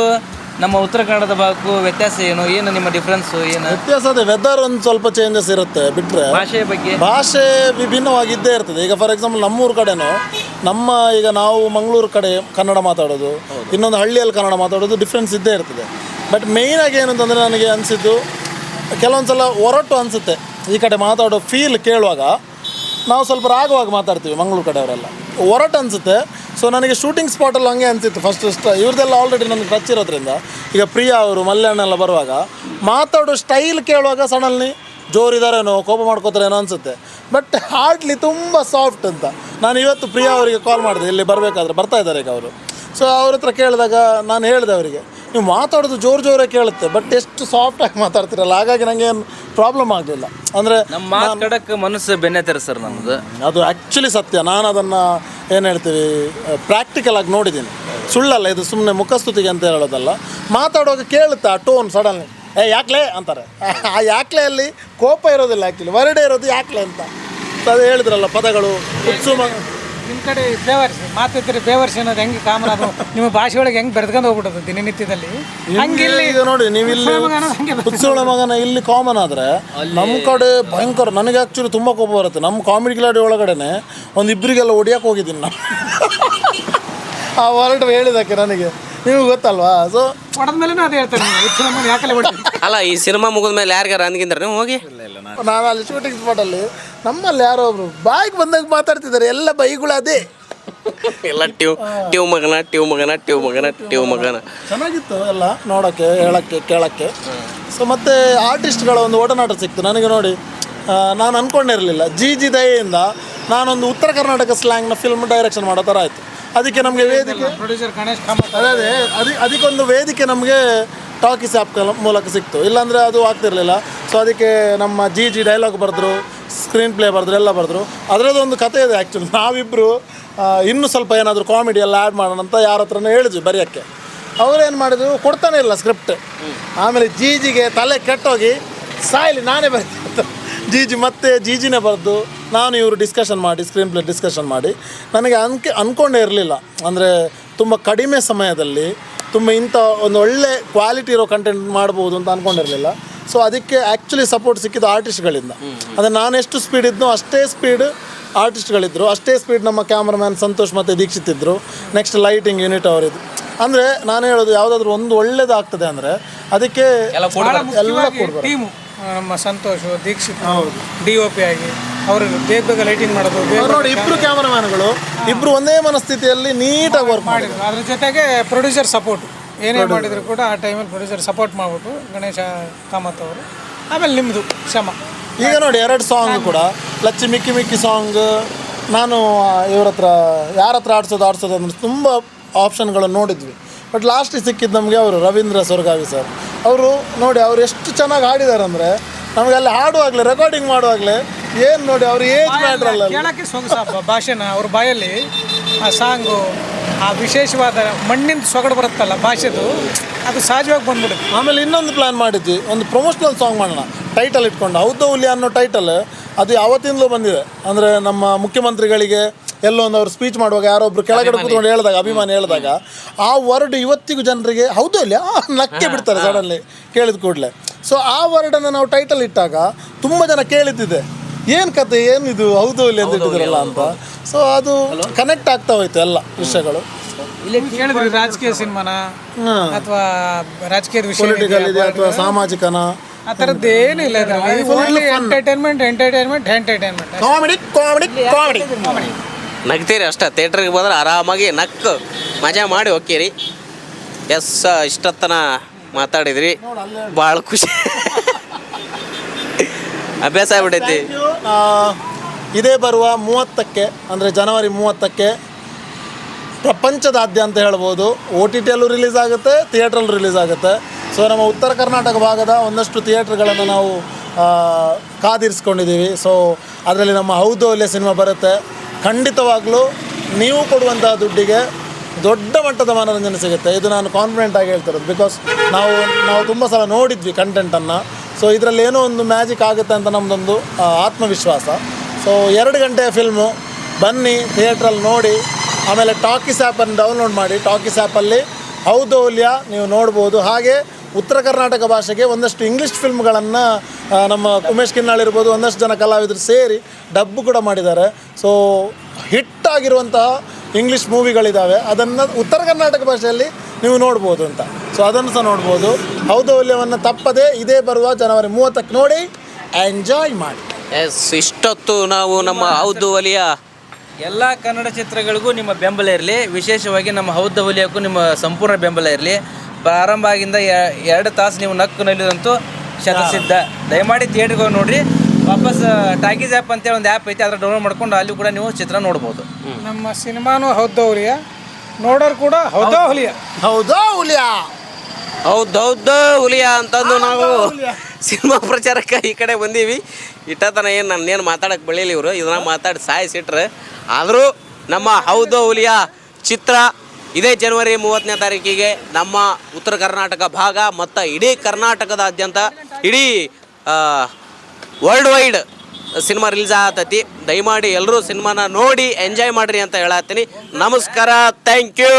ನಮ್ಮ ಉತ್ತರ ಕನ್ನಡದ ಭಾಗಕ್ಕೂ ವ್ಯತ್ಯಾಸ ಏನು ನಿಮ್ಮ ಡಿಫ್ರೆನ್ಸು ಏನು? ವ್ಯತ್ಯಾಸ ಅದೇ ವೆದರ್ ಒಂದು ಸ್ವಲ್ಪ ಚೇಂಜಸ್ ಇರುತ್ತೆ, ಬಿಟ್ಟರೆ ಭಾಷೆಯ ಬಗ್ಗೆ ಭಾಷೆ ವಿಭಿನ್ನವಾಗಿದ್ದೇ ಇರ್ತದೆ. ಈಗ ಫಾರ್ ಎಕ್ಸಾಂಪಲ್ ನಮ್ಮೂರ ಕಡೆನೂ ಈಗ ನಾವು ಮಂಗಳೂರು ಕಡೆ ಕನ್ನಡ ಮಾತಾಡೋದು, ಇನ್ನೊಂದು ಹಳ್ಳಿಯಲ್ಲಿ ಕನ್ನಡ ಮಾತಾಡೋದು ಡಿಫ್ರೆನ್ಸ್ ಇದ್ದೇ ಇರ್ತದೆ. ಬಟ್ ಮೇಯ್ನಾಗಿ ಏನಂತಂದರೆ ನನಗೆ ಅನಿಸಿದ್ದು ಕೆಲವೊಂದು ಸಲ ಒರಟು ಅನಿಸುತ್ತೆ ಈ ಕಡೆ ಮಾತಾಡೋ ಫೀಲ್ ಕೇಳುವಾಗ. ನಾವು ಸ್ವಲ್ಪ ರಾಗವಾಗಿ ಮಾತಾಡ್ತೀವಿ ಮಂಗಳೂರು ಕಡೆಯವರೆಲ್ಲ, ಒರಟು ಅನಿಸುತ್ತೆ. ಸೊ ನನಗೆ ಶೂಟಿಂಗ್ ಸ್ಪಾಟಲ್ಲಿ ಹಂಗೆ ಅನಿಸಿತ್ತು ಫಸ್ಟ್ ಇವ್ರದ್ದೆಲ್ಲ ಆಲ್ರೆಡಿ ನನಗೆ ಟಚ್ ಇರೋದ್ರಿಂದ. ಈಗ ಪ್ರಿಯಾ ಅವರು ಮಲ್ಯಾಣ ಎಲ್ಲ ಬರುವಾಗ ಮಾತಾಡೋ ಸ್ಟೈಲ್ ಕೇಳುವಾಗ ಸಡನ್ಲಿ ಜೋರಿದಾರೇನೋ ಕೋಪ ಮಾಡ್ಕೋತಾರೇನೋ ಅನಿಸುತ್ತೆ. ಬಟ್ ಹಾರ್ಡ್ಲಿ ತುಂಬ ಸಾಫ್ಟ್ ಅಂತ. ನಾನು ಇವತ್ತು ಪ್ರಿಯಾ ಅವರಿಗೆ ಕಾಲ್ ಮಾಡಿದೆ, ಇಲ್ಲಿ ಬರಬೇಕಾದ್ರೆ ಬರ್ತಾ ಇದ್ದಾರೆ ಈಗ ಅವರು. ಸೊ ಅವ್ರ ಹತ್ರ ಕೇಳಿದಾಗ ನಾನು ಹೇಳಿದೆ ಅವರಿಗೆ, ನೀವು ಮಾತಾಡೋದು ಜೋರೇ ಕೇಳುತ್ತೆ, ಬಟ್ ಎಷ್ಟು ಸಾಫ್ಟಾಗಿ ಮಾತಾಡ್ತಿರಲ್ಲ, ಹಾಗಾಗಿ ನನಗೆ ಏನು ಪ್ರಾಬ್ಲಮ್ ಆಗಲಿಲ್ಲ. ಅಂದರೆ ನಮ್ಮ ಮಾತಾಡೋಕ್ಕೆ ಮನಸ್ಸು ಬೆನ್ನತ್ತಾರೆ ಸರ್ ನಮ್ಮದು. ಅದು ಆ್ಯಕ್ಚುಲಿ ಸತ್ಯ. ನಾನು ಅದನ್ನು ಏನು ಹೇಳ್ತೀವಿ ಪ್ರಾಕ್ಟಿಕಲ್ ಆಗಿ ನೋಡಿದ್ದೀನಿ, ಸುಳ್ಳಲ್ಲ ಇದು, ಸುಮ್ಮನೆ ಮುಖಸ್ತುತಿಗೆ ಅಂತ ಹೇಳೋದಲ್ಲ. ಮಾತಾಡುವಾಗ ಕೇಳುತ್ತೆ ಆ ಟೋನ್ ಸಡನ್ಲಿ, ಯಾಕ್ಲೆ ಅಂತಾರೆ. ಆ ಯಾಕ್ಲೆ ಅಲ್ಲಿ ಕೋಪ ಇರೋದಿಲ್ಲ, ಆ್ಯಕ್ಚುಲಿ ವರ್ಡೇ ಇರೋದು ಯಾಕ್ಲೆ ಅಂತ. ಅದು ಹೇಳಿದ್ರಲ್ಲ ಪದಗಳು ಉತ್ಸುಮ. ನಿಮ್ಮ ಕಡೆ ಬೇವರ್ಸ್ ಮಾತಿದ್ರೆ ಬೇವರ್ಸ್ ಅನ್ನೋದು ಹೆಂಗೆ ಕಾಮನ್, ಅದು ನಿಮ್ಮ ಭಾಷೆ ಒಳಗೆ ಹೆಂಗೆ ಬೆರೆದ್ಕೊಂಡು ಹೋಗ್ಬಿಟ್ಟದು ದಿನನಿತ್ಯದಲ್ಲಿ. ಹಂಗಿಲ್ಲ ಈಗ ನೋಡಿ ನೀವು ಇಲ್ಲಿ ಉತ್ಸವ ಮಗನ ಇಲ್ಲಿ ಕಾಮನ್ ಆದರೆ ನಮ್ಮ ಕಡೆ ಭಯಂಕರ. ನನಗೆ ಆ್ಯಕ್ಚುಲಿ ತುಂಬ ಕೋಪ ಬರುತ್ತೆ. ನಮ್ಮ ಕಾಮಿಡಿ ಗಿಲಾಡಿ ಒಳಗಡೆನೆ ಒಂದು ಇಬ್ಬರಿಗೆಲ್ಲ ಹೊಡಿಯೋಕೆ ಹೋಗಿದ್ದೀನಿ ನಾನು ಆ ವರ್ಡ್ ಹೇಳಿದಕ್ಕೆ. ನನಗೆ ನೀವು ಗೊತ್ತಲ್ವಾ? ಸೊ ಹೊಡೆದ್ಮೇಲೆ ಅದು ಹೇಳ್ತಾರೆ ಯಾಕಲೆ ಅಲ್ಲ, ಈ ಸಿನಿಮಾ ಮುಗಿದ ಮೇಲೆ ಯಾರಿಗಾರ ಅಂದ್ಗಿಂದ್ರೆ ನೀವು ಹೋಗಿ ನಾನು ಅಲ್ಲಿ ಶೂಟಿಂಗ್ ಸ್ಪಾಟಲ್ಲಿ ನಮ್ಮಲ್ಲಿ ಯಾರೋ ಒಬ್ರು ಬಾಯಿಗೆ ಬಂದಾಗ ಮಾತಾಡ್ತಿದ್ದಾರೆ, ಎಲ್ಲ ಬೈಗಳು ಅದೇ ಎಲ್ಲ ಟ್ಯೂ ಮಗನ ಚೆನ್ನಾಗಿತ್ತು ಎಲ್ಲ ನೋಡೋಕ್ಕೆ, ಹೇಳೋಕ್ಕೆ, ಕೇಳೋಕ್ಕೆ. ಸೊ ಮತ್ತು ಆರ್ಟಿಸ್ಟ್ಗಳ ಒಂದು ಒಡನಾಟ ಸಿಕ್ತು ನನಗೆ. ನೋಡಿ ನಾನು ಅಂದ್ಕೊಂಡಿರಲಿಲ್ಲ, ಜಿ ದಯೆಯಿಂದ ನಾನೊಂದು ಉತ್ತರ ಕರ್ನಾಟಕ ಸ್ಲ್ಯಾಂಗ್ನ ಫಿಲ್ಮ್ ಡೈರೆಕ್ಷನ್ ಮಾಡೋ ಥರ ಆಯಿತು. ಅದಕ್ಕೆ ನಮಗೆ ವೇದಿಕೆ, ಪ್ರೊಡ್ಯೂಸರ್ ಗಣೇಶ್ ಅದೇ ಅದಕ್ಕೊಂದು ವೇದಿಕೆ ನಮಗೆ ಟಾಕೀಸ್ ಆ್ಯಪ್ ಮೂಲಕ ಸಿಕ್ತು, ಇಲ್ಲಾಂದರೆ ಅದು ಆಗ್ತಿರಲಿಲ್ಲ. ಸೊ ಅದಕ್ಕೆ ನಮ್ಮ ಜಿ ಡೈಲಾಗ್ ಬರೆದ್ರು, ಸ್ಕ್ರೀನ್ ಪ್ಲೇ ಬರೆದ್ರು, ಎಲ್ಲ ಬರೆದ್ರು. ಅದರದ್ದೊಂದು ಕತೆ ಇದೆ ಆ್ಯಕ್ಚುಲಿ. ನಾವಿಬ್ಬರು ಇನ್ನೂ ಸ್ವಲ್ಪ ಏನಾದರೂ ಕಾಮಿಡಿ ಎಲ್ಲ ಆ್ಯಡ್ ಮಾಡೋಣ ಅಂತ ಯಾರ ಹತ್ರನೂ ಹೇಳಿದ್ವಿ ಬರೆಯೋಕ್ಕೆ. ಅವ್ರೇನು ಮಾಡಿದ್ರು, ಕೊಡ್ತಾನೆ ಇಲ್ಲ ಸ್ಕ್ರಿಪ್ಟ್. ಆಮೇಲೆ ಜೀಜಿಗೆ ತಲೆ ಕೆಟ್ಟೋಗಿ ಸಾಯಲಿ ನಾನೇ ಬರ್ತೀನಿ ಅಂತ ಜೀಜಿ ಮತ್ತೆ ಜೀಜಿನೇ ಬರೆದು ನಾನು ಇವರು ಡಿಸ್ಕಷನ್ ಮಾಡಿ ಸ್ಕ್ರೀನ್ ಪ್ಲೇ ಡಿಸ್ಕಷನ್ ಮಾಡಿ ನನಗೆ ಅಂದ್ಕೊಂಡೇ ಇರಲಿಲ್ಲ. ಅಂದರೆ ತುಂಬ ಕಡಿಮೆ ಸಮಯದಲ್ಲಿ ತುಂಬ ಇಂಥ ಒಂದು ಒಳ್ಳೆ ಕ್ವಾಲಿಟಿ ಇರೋ ಕಂಟೆಂಟ್ ಮಾಡ್ಬೋದು ಅಂತ ಅಂದ್ಕೊಂಡಿರಲಿಲ್ಲ. ಸೊ ಅದಕ್ಕೆ ಆ್ಯಕ್ಚುಲಿ ಸಪೋರ್ಟ್ ಸಿಕ್ಕಿದ್ದು ಆರ್ಟಿಸ್ಟ್ಗಳಿಂದ. ಅಂದರೆ ನಾನೆಷ್ಟು ಸ್ಪೀಡ್ ಇದ್ನೋ ಅಷ್ಟೇ ಸ್ಪೀಡ್ ಆರ್ಟಿಸ್ಟ್ಗಳಿದ್ದರು, ಅಷ್ಟೇ ಸ್ಪೀಡ್ ನಮ್ಮ ಕ್ಯಾಮ್ರಾಮ್ಯಾನ್ ಸಂತೋಷ್ ಮತ್ತು ದೀಕ್ಷಿತ್ ಇದ್ದರು. ನೆಕ್ಸ್ಟ್ ಲೈಟಿಂಗ್ ಯೂನಿಟ್ ಅವರಿದ್ದು. ಅಂದರೆ ನಾನು ಹೇಳೋದು ಯಾವುದಾದ್ರೂ ಒಂದು ಒಳ್ಳೇದಾಗ್ತದೆ ಅಂದರೆ ಅದಕ್ಕೆ ಎಲ್ಲ ಕೊಡ್ಬಾರ್ದು. ಟೀಮು ನಮ್ಮ ಸಂತೋಷ್ ದೀಕ್ಷಿತ್ DOP ಆಗಿ ಅವರು ಬೇಗ ಲೈಟಿಂಗ್ ಮಾಡೋದು. ನೋಡಿ, ಇಬ್ಬರು ಕ್ಯಾಮ್ರಾಮ್ಯಾನ್ಗಳು ಇಬ್ಬರು ಒಂದೇ ಮನಸ್ಥಿತಿಯಲ್ಲಿ ನೀಟಾಗಿ ವರ್ಕ್ ಮಾಡಿದ್ರು. ಅದ್ರ ಜೊತೆಗೆ ಪ್ರೊಡ್ಯೂಸರ್ ಸಪೋರ್ಟ್ ಏನೇ ಮಾಡಿದ್ರು ಕೂಡ ಆ ಟೈಮಲ್ಲಿ ಪ್ರೊಡ್ಯೂಸರ್ ಸಪೋರ್ಟ್ ಮಾಡ್ಬಿಟ್ಟು ಗಣೇಶ ಕಾಮತ್ ಅವರು. ಆಮೇಲೆ ನಿಮ್ಮದು ಶ್ರಮ. ಈಗ ನೋಡಿ 2 ಸಾಂಗ್ ಕೂಡ ಲಚ್ಚಿ ಮಿಕ್ಕಿ ಮಿಕ್ಕಿ ಸಾಂಗ್ ನಾನು ಇವ್ರ ಹತ್ರ ಯಾರ ಹತ್ರ ಆಡ್ಸೋದು ಅಂದ್ರೆ ತುಂಬ ಆಪ್ಷನ್ಗಳನ್ನು ನೋಡಿದ್ವಿ. ಬಟ್ ಲಾಸ್ಟಿಗೆ ಸಿಕ್ಕಿದ್ದು ನಮಗೆ ಅವರು ರವೀಂದ್ರ ಸೊರಗಾವಿ ಸರ್. ಅವರು ನೋಡಿ ಅವ್ರು ಎಷ್ಟು ಚೆನ್ನಾಗಿ ಹಾಡಿದ್ದಾರೆ ಅಂದರೆ ನಮಗೆ ಅಲ್ಲಿ ಹಾಡುವಾಗಲೇ ರೆಕಾರ್ಡಿಂಗ್ ಮಾಡುವಾಗಲೇ ಏನು ನೋಡಿ ಅವ್ರು ಏಜ್ ಮ್ಯಾಟ್ರ್ ಅಲ್ಲ, ಕೇಳೋಕ್ಕೆ ಸೊಗಸು ಭಾಷೆನ ಅವ್ರ ಬಾಯಲ್ಲಿ ಆ ಸಾಂಗು ಆ ವಿಶೇಷವಾದ ಮಣ್ಣಿನ ಸೊಗಡು ಬರುತ್ತಲ್ಲ ಭಾಷೆದು, ಅದು ಸಹಜವಾಗಿ ಬಂದ್ಬಿಡುತ್ತೆ. ಆಮೇಲೆ ಇನ್ನೊಂದು ಪ್ಲ್ಯಾನ್ ಮಾಡಿದ್ವಿ, ಒಂದು ಪ್ರಮೋಷನಲ್ ಸಾಂಗ್ ಮಾಡೋಣ ಟೈಟಲ್ ಇಟ್ಕೊಂಡು. ಹೌದು ಹುಲಿ ಅನ್ನೋ ಟೈಟಲ್ ಅದು ಯಾವತ್ತಿಂದಲೂ ಬಂದಿದೆ. ಅಂದರೆ ನಮ್ಮ ಮುಖ್ಯಮಂತ್ರಿಗಳಿಗೆ ಎಲ್ಲೊಂದು ಅವ್ರು ಸ್ಪೀಚ್ ಮಾಡುವಾಗ ಯಾರೊಬ್ರು ಕೆಳಗಡೆ ಕೂತ್ಕೊಂಡು ಹೇಳಿದಾಗ, ಅಭಿಮಾನಿ ಹೇಳಿದಾಗ ಆ ವರ್ಡ್ ಇವತ್ತಿಗೂ ಜನರಿಗೆ ಹೌದು ಅಲ್ಲಿ ನಕ್ಕೆ ಬಿಡ್ತಾರೆ ಸಡನ್ಲಿ ಕೇಳಿದ ಕೂಡಲೇ. ಸೊ ಆ ವರ್ಡನ್ನು ನಾವು ಟೈಟಲ್ ಇಟ್ಟಾಗ ತುಂಬ ಜನ ಕೇಳಿದ್ದಿದೆ, ಏನು ಕತೆ ಏನಿದು ಹೌದು ಇಲ್ಲಿ ಅಂತ ಇಟ್ಟಿದ್ರಲ್ಲ ಅಂತ. ಸೊ ಅದು ಕನೆಕ್ಟ್ ಆಗ್ತಾ ಹೋಯ್ತು ಎಲ್ಲ ವಿಷಯಗಳು. ಕೇಳಿದ್ರಿ ರಾಜಕೀಯ ಸಿನಿಮಾನ ಅಥವಾ ರಾಜಕೀಯದ ವಿಷಯ ಪೊಲಿಟಿಕಲ್ ಇದೆ ಅಥವಾ ಸಾಮಾಜಿಕನ, ಆ ಥರದ್ದು ಏನಿಲ್ಲ ಇದರಲ್ಲಿ. ಎಂಟರ್ಟೈನ್ಮೆಂಟ್ ಕಾಮಿಡಿ ಕಾಮಿಡಿ ಕಾಮಿಡಿ ನಗ್ತೀರಿ ಅಷ್ಟೇ. ಥಿಯೇಟ್ರಿಗೆ ಬಂದ್ರೆ ಆರಾಮಾಗಿ ನಕ್ಕು ಮಜಾ ಮಾಡಿ ಹೋಗ್ತೀರಿ. ಎಸ್, ಇಷ್ಟೊತ್ತನ ಮಾತಾಡಿದ್ರಿ, ಭಾಳ ಖುಷಿ. ಅಭ್ಯಾಸ ಆಗ್ಬಿಟ್ಟೈತಿ. ಇದೇ ಬರುವ 30ಕ್ಕೆ ಅಂದರೆ ಜನವರಿ 30ಕ್ಕೆ ಪ್ರಪಂಚದಾದ್ಯಂತ ಹೇಳ್ಬೋದು OTTಯಲ್ಲೂ ರಿಲೀಸ್ ಆಗುತ್ತೆ, ಥಿಯೇಟ್ರಲ್ಲೂ ರಿಲೀಸ್ ಆಗುತ್ತೆ. ಸೊ ನಮ್ಮ ಉತ್ತರ ಕರ್ನಾಟಕ ಭಾಗದ ಒಂದಷ್ಟು ಥಿಯೇಟ್ರ್ಗಳನ್ನು ನಾವು ಕಾದಿರಿಸ್ಕೊಂಡಿದ್ದೀವಿ. ಸೊ ಅದರಲ್ಲಿ ನಮ್ಮ ಹೌದು ಒಳ್ಳೆ ಸಿನಿಮಾ ಬರುತ್ತೆ. ಖಂಡಿತವಾಗ್ಲೂ ನೀವು ಕೊಡುವಂತಹ ದುಡ್ಡಿಗೆ ದೊಡ್ಡ ಮಟ್ಟದ ಮನೋರಂಜನೆ ಸಿಗುತ್ತೆ. ಇದು ನಾನು ಕಾನ್ಫಿಡೆಂಟ್ ಆಗಿ ಹೇಳ್ತಿರೋದು. ಬಿಕಾಸ್ ನಾವು ತುಂಬ ಸಲ ನೋಡಿದ್ವಿ ಕಂಟೆಂಟನ್ನು. ಸೊ ಇದರಲ್ಲಿ ಏನೋ ಒಂದು ಮ್ಯಾಜಿಕ್ ಆಗುತ್ತೆ ಅಂತ ನಮ್ಮದೊಂದು ಆತ್ಮವಿಶ್ವಾಸ. ಸೊ 2 ಗಂಟೆಯ ಫಿಲ್ಮು, ಬನ್ನಿ ಥಿಯೇಟ್ರಲ್ಲಿ ನೋಡಿ. ಆಮೇಲೆ ಟಾಕೀಸ್ ಆ್ಯಪನ್ನು ಡೌನ್ಲೋಡ್ ಮಾಡಿ. ಟಾಕೀಸ್ ಆ್ಯಪಲ್ಲಿ ಹೌದು ಹುಲಿಯ ನೀವು ನೋಡ್ಬೋದು. ಹಾಗೆ ಉತ್ತರ ಕರ್ನಾಟಕ ಭಾಷೆಗೆ ಒಂದಷ್ಟು ಇಂಗ್ಲೀಷ್ ಫಿಲ್ಮ್ಗಳನ್ನು ನಮ್ಮ ಉಮೇಶ್ ಕಿನ್ನಾಳ್ ಇರ್ಬೋದು, ಒಂದಷ್ಟು ಜನ ಕಲಾವಿದರು ಸೇರಿ ಡಬ್ಬು ಕೂಡ ಮಾಡಿದ್ದಾರೆ. ಸೊ ಹಿಟ್ಟಾಗಿರುವಂತಹ ಇಂಗ್ಲೀಷ್ ಮೂವಿಗಳಿದ್ದಾವೆ, ಅದನ್ನು ಉತ್ತರ ಕರ್ನಾಟಕ ಭಾಷೆಯಲ್ಲಿ ನೀವು ನೋಡ್ಬೋದು ಅಂತ. ಸೊ ಅದನ್ನು ಸಹ ನೋಡ್ಬೋದು. ಹೌದು ಹುಲಿಯವನ್ನು ತಪ್ಪದೆ ಇದೇ ಬರುವ ಜನವರಿ 30ಕ್ಕೆ ನೋಡಿ ಎಂಜಾಯ್ ಮಾಡಿ. ಎಸ್, ಇಷ್ಟೊತ್ತು ನಾವು ನಮ್ಮ ಹೌದು ಒಲಿಯ ಎಲ್ಲ ಕನ್ನಡ ಚಿತ್ರಗಳಿಗೂ ನಿಮ್ಮ ಬೆಂಬಲ ಇರಲಿ. ವಿಶೇಷವಾಗಿ ನಮ್ಮ ಹೌದು ಹುಲಿಯಕ್ಕೂ ನಿಮ್ಮ ಸಂಪೂರ್ಣ ಬೆಂಬಲ ಇರಲಿ. ಪ್ರಾರಂಭ ಆಗಿಂದ 2 ತಾಸು ನೀವು ನಕ್ಕು ನಲಿದಂತೂ ಶತಸಿದ್ಧ. ದಯಮಾಡಿ ಥಿಯೇಟ್ರಿಗೆ ಹೋಗಿ ನೋಡಿರಿ. ವಾಪಸ್ ಟಾಕೀಸ್ ಆ್ಯಪ್ ಅಂತೇಳಿ ಒಂದು ಆ್ಯಪ್ ಐತೆ, ಅದರ ಡೌನ್ಲೋಡ್ ಮಾಡ್ಕೊಂಡು ಅಲ್ಲಿ ಕೂಡ ನೀವು ಚಿತ್ರ ನೋಡ್ಬೋದು. ನಮ್ಮ ಸಿನಿಮಾನು ಹೌದು ಹುಲಿಯ, ನೋಡೋರು ಕೂಡ ಹೌದೋ ಹುಲಿಯ. ಹೌದೋ ಹುಲಿಯ, ಹೌದೌದು ಹುಲಿಯ ಅಂತಂದು ನಾವು ಸಿನಿಮಾ ಪ್ರಚಾರಕ್ಕೆ ಈ ಕಡೆ ಬಂದೀವಿ. ಇಟ್ಟತನ ಏನು ನನ್ನೇನು ಮಾತಾಡೋಕ್ಕೆ ಬೆಳೀಲಿ ಇವರು, ಇದನ್ನ ಮಾತಾಡಿ ಸಾಯಿಸಿಟ್ರೆ. ಆದರೂ ನಮ್ಮ ಹೌದೋ ಹುಲಿಯ ಚಿತ್ರ ಇದೇ ಜನವರಿ 30ನೇ ತಾರೀಕಿಗೆ ನಮ್ಮ ಉತ್ತರ ಕರ್ನಾಟಕ ಭಾಗ ಮತ್ತು ಇಡೀ ಕರ್ನಾಟಕದಾದ್ಯಂತ ಇಡೀ ವರ್ಲ್ಡ್ ವೈಡ್ ಸಿನಿಮಾ ರಿಲೀಸ್ ಆಗತ್ತೈತಿ. ದಯಮಾಡಿ ಎಲ್ಲರೂ ಸಿನಿಮಾನ ನೋಡಿ ಎಂಜಾಯ್ ಮಾಡಿರಿ ಅಂತ ಹೇಳತ್ತೀನಿ. ನಮಸ್ಕಾರ, ಥ್ಯಾಂಕ್ ಯು.